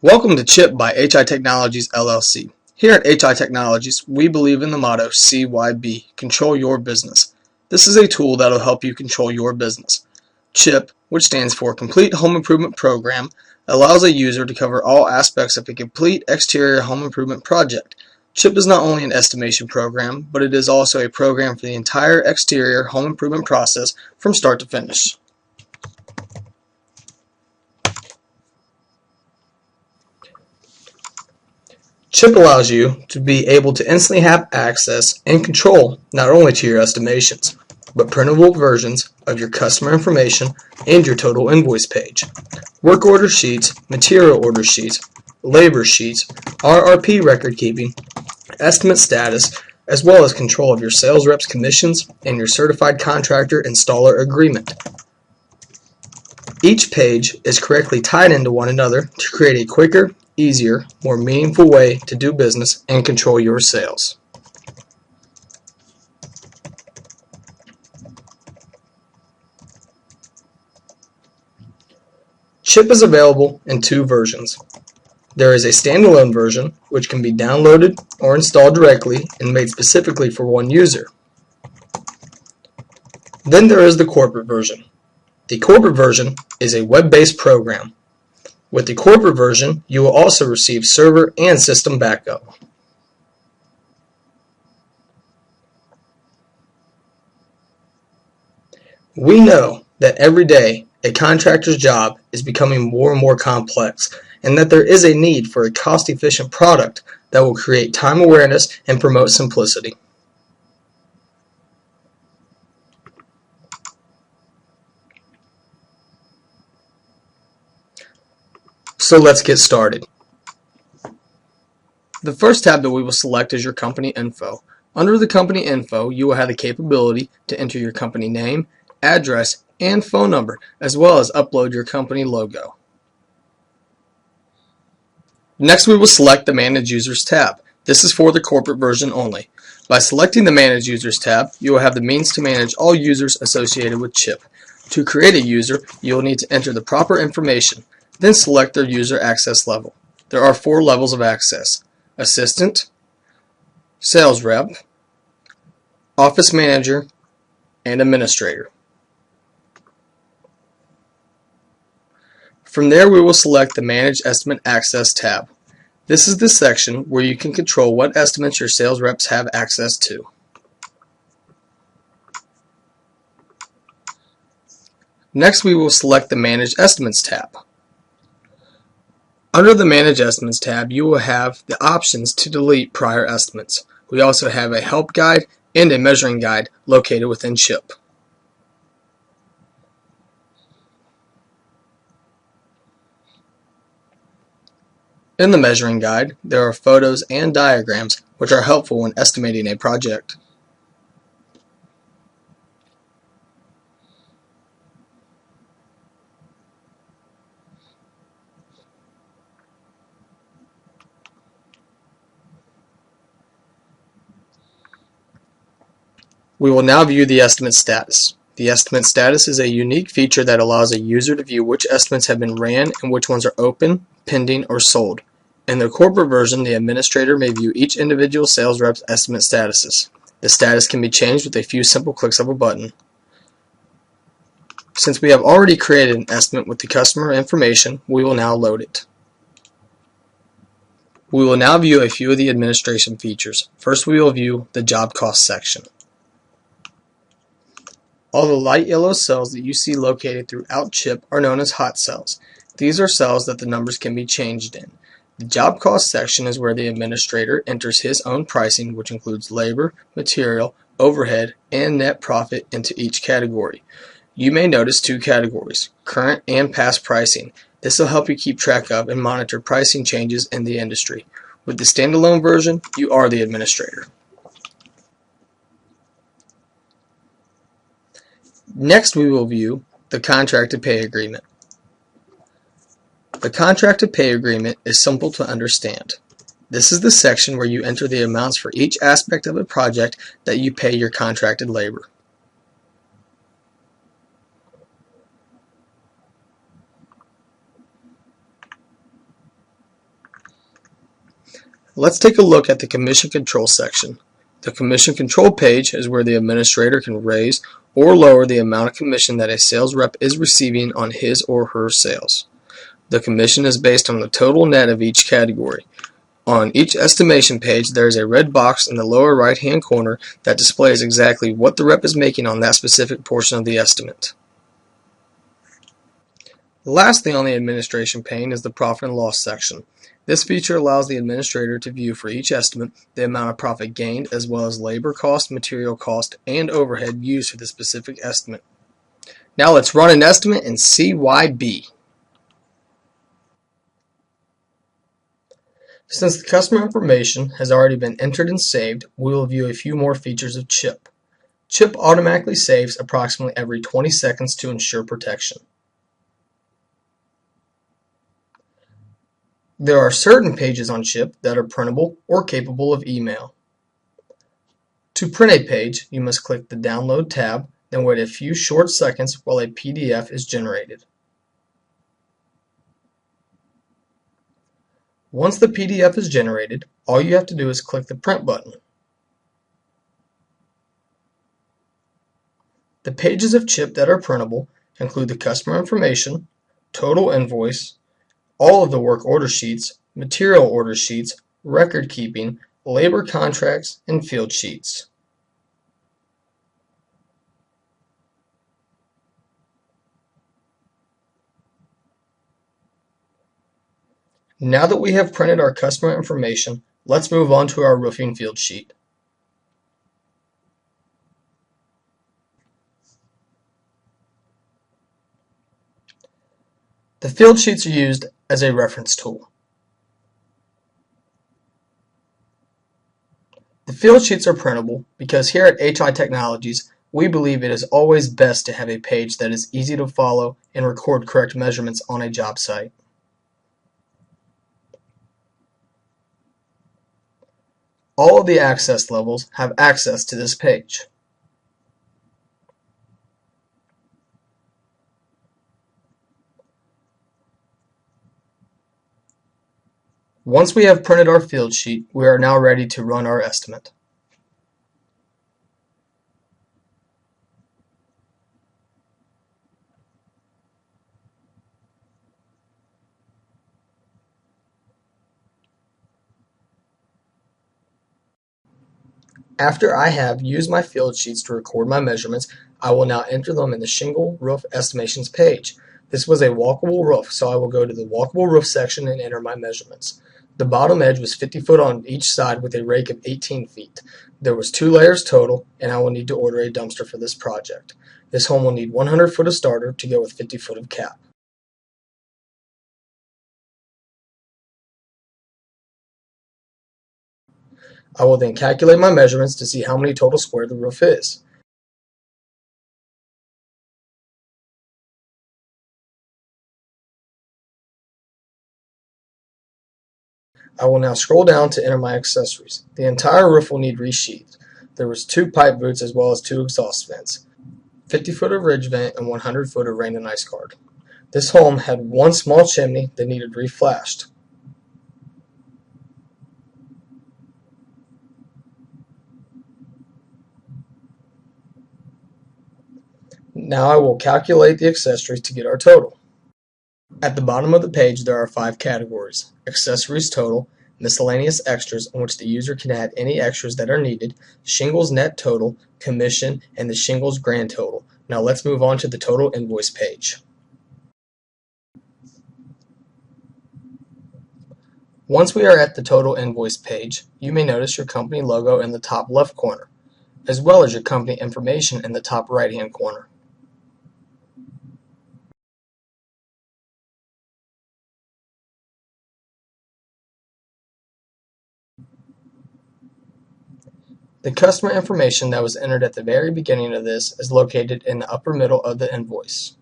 Welcome to C.H.I.P. by H.I. Technologies LLC. Here at H.I. Technologies, we believe in the motto CYB, control your business. This is a tool that will help you control your business. C.H.I.P., which stands for Complete Home Improvement Program, allows a user to cover all aspects of a complete exterior home improvement project. C.H.I.P. is not only an estimation program, but it is also a program for the entire exterior home improvement process from start to finish. C.H.I.P. allows you to be able to instantly have access and control not only to your estimations, but printable versions of your customer information and your total invoice page, work order sheets, material order sheets, labor sheets, RRP record keeping, estimate status, as well as control of your sales reps' commissions and your certified contractor installer agreement. Each page is correctly tied into one another to create a quicker, easier, more meaningful way to do business and control your sales. C.H.I.P. is available in two versions. There is a standalone version, which can be downloaded or installed directly and made specifically for one user. Then there is the corporate version. The corporate version is a web-based program. With the corporate version, you will also receive server and system backup. We know that every day a contractor's job is becoming more and more complex, and that there is a need for a cost-efficient product that will create time awareness and promote simplicity. So let's get started. The first tab that we will select is your company info. Under the company info, you will have the capability to enter your company name, address, and phone number, as well as upload your company logo. Next, we will select the Manage Users tab. This is for the corporate version only. By selecting the Manage Users tab, you will have the means to manage all users associated with C.H.I.P. To create a user, you will need to enter the proper information, then select their user access level. There are 4 levels of access: Assistant, Sales Rep, Office Manager, and Administrator. From there, we will select the Manage Estimate Access tab. This is the section where you can control what estimates your sales reps have access to. Next, we will select the Manage Estimates tab. Under the Manage Estimates tab, you will have the options to delete prior estimates. We also have a help guide and a measuring guide located within C.H.I.P. In the measuring guide, there are photos and diagrams which are helpful when estimating a project. We will now view the estimate status. The estimate status is a unique feature that allows a user to view which estimates have been ran and which ones are open, pending, or sold. In the corporate version, the administrator may view each individual sales rep's estimate statuses. The status can be changed with a few simple clicks of a button. Since we have already created an estimate with the customer information, we will now load it. We will now view a few of the administration features. First, we will view the job cost section. All the light yellow cells that you see located throughout C.H.I.P. are known as hot cells. These are cells that the numbers can be changed in. The job cost section is where the administrator enters his own pricing, which includes labor, material, overhead, and net profit into each category. You may notice 2 categories, current and past pricing. This will help you keep track of and monitor pricing changes in the industry. With the standalone version, you are the administrator. Next, we will view the contracted pay agreement. The contracted pay agreement is simple to understand. This is the section where you enter the amounts for each aspect of a project that you pay your contracted labor. Let's take a look at the commission control section. The commission control page is where the administrator can raise or lower the amount of commission that a sales rep is receiving on his or her sales. The commission is based on the total net of each category. On each estimation page, there is a red box in the lower right-hand corner that displays exactly what the rep is making on that specific portion of the estimate. Lastly on the administration pane is the profit and loss section. This feature allows the administrator to view for each estimate the amount of profit gained as well as labor cost, material cost, and overhead used for the specific estimate. Now let's run an estimate and see why B. Since the customer information has already been entered and saved, we will view a few more features of C.H.I.P. C.H.I.P. automatically saves approximately every 20 seconds to ensure protection. There are certain pages on C.H.I.P. that are printable or capable of email. To print a page, you must click the Download tab, then wait a few short seconds while a PDF is generated. Once the PDF is generated, all you have to do is click the Print button. The pages of C.H.I.P. that are printable include the customer information, total invoice, all of the work order sheets, material order sheets, record keeping, labor contracts, and field sheets. Now that we have printed our customer information, let's move on to our roofing field sheet. The field sheets are used as a reference tool. The field sheets are printable because here at HI Technologies, we believe it is always best to have a page that is easy to follow and record correct measurements on a job site. All of the access levels have access to this page. Once we have printed our field sheet, we are now ready to run our estimate. After I have used my field sheets to record my measurements, I will now enter them in the shingle roof estimations page. This was a walkable roof, so I will go to the walkable roof section and enter my measurements. The bottom edge was 50 foot on each side with a rake of 18 feet. There was 2 layers total, and I will need to order a dumpster for this project. This home will need 100 foot of starter to go with 50 foot of cap. I will then calculate my measurements to see how many total square the roof is. I will now scroll down to enter my accessories. The entire roof will need resheathed. There was 2 pipe boots as well as 2 exhaust vents, 50 foot of ridge vent and 100 foot of rain and ice guard. This home had 1 small chimney that needed reflashed. Now I will calculate the accessories to get our total. At the bottom of the page there are 5 categories: accessories total, miscellaneous extras in which the user can add any extras that are needed, shingles net total, commission, and the shingles grand total. Now let's move on to the total invoice page. Once we are at the total invoice page, you may notice your company logo in the top left corner, as well as your company information in the top right hand corner. The customer information that was entered at the very beginning of this is located in the upper middle of the invoice.